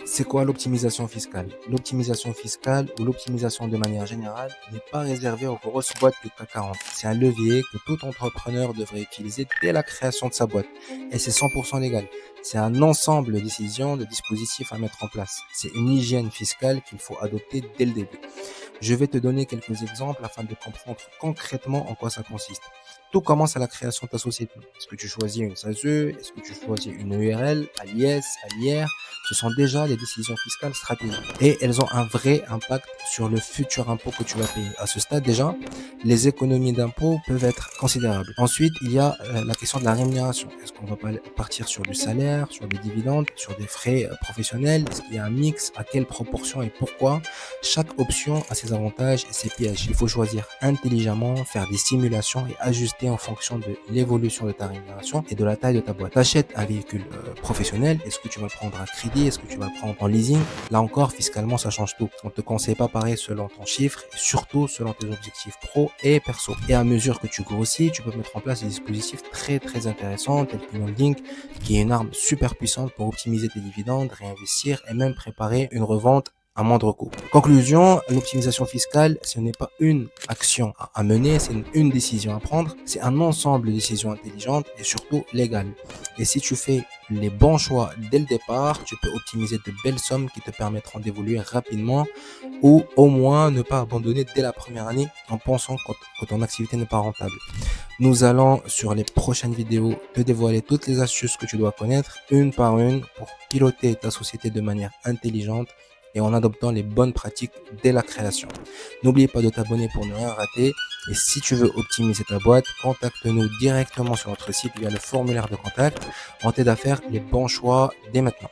C'est quoi l'optimisation fiscale? L'optimisation fiscale ou l'optimisation de manière générale n'est pas réservée aux grosses boîtes du CAC 40. C'est un levier que tout entrepreneur devrait utiliser dès la création de sa boîte. Et c'est 100% légal. C'est un ensemble de décisions, de dispositifs à mettre en place. C'est une hygiène fiscale qu'il faut adopter dès le début. Je vais te donner quelques exemples afin de comprendre concrètement en quoi ça consiste. Tout commence à la création de ta société. Est-ce que tu choisis une SASU? Est-ce que tu choisis une URL, à l'IS, à l'IR? Ce sont déjà les décisions fiscales stratégiques. Et elles ont un vrai impact sur le futur impôt que tu vas payer. À ce stade déjà, les économies d'impôts peuvent être considérables. Ensuite, il y a la question de la rémunération. Est-ce qu'on va partir sur du salaire, sur des dividendes, sur des frais professionnels? Est-ce qu'il y a un mix? À quelle proportion et pourquoi? Chaque option a ses avantages et ses pièges. Il faut choisir intelligemment, faire des simulations et ajuster en fonction de l'évolution de ta rémunération et de la taille de ta boîte. T'achètes un véhicule professionnel, est-ce que tu vas le prendre à crédit, est-ce que tu vas le prendre en leasing? Là encore, fiscalement, ça change tout. On te conseille pas pareil selon ton chiffre et surtout selon tes objectifs pro et perso. Et à mesure que tu grossis, tu peux mettre en place des dispositifs très intéressants tels qu'une holding qui est une arme super puissante pour optimiser tes dividendes, réinvestir et même préparer une revente à moindre coût. Conclusion, l'optimisation fiscale, ce n'est pas une action à mener, c'est une décision à prendre. C'est un ensemble de décisions intelligentes et surtout légales. Et si tu fais les bons choix dès le départ, tu peux optimiser de belles sommes qui te permettront d'évoluer rapidement ou au moins ne pas abandonner dès la première année en pensant que ton activité n'est pas rentable. Nous allons sur les prochaines vidéos te dévoiler toutes les astuces que tu dois connaître une par une pour piloter ta société de manière intelligente et en adoptant les bonnes pratiques dès la création. N'oublie pas de t'abonner pour ne rien rater et si tu veux optimiser ta boîte, contacte-nous directement sur notre site via le formulaire de contact. On t'aide à faire les bons choix dès maintenant.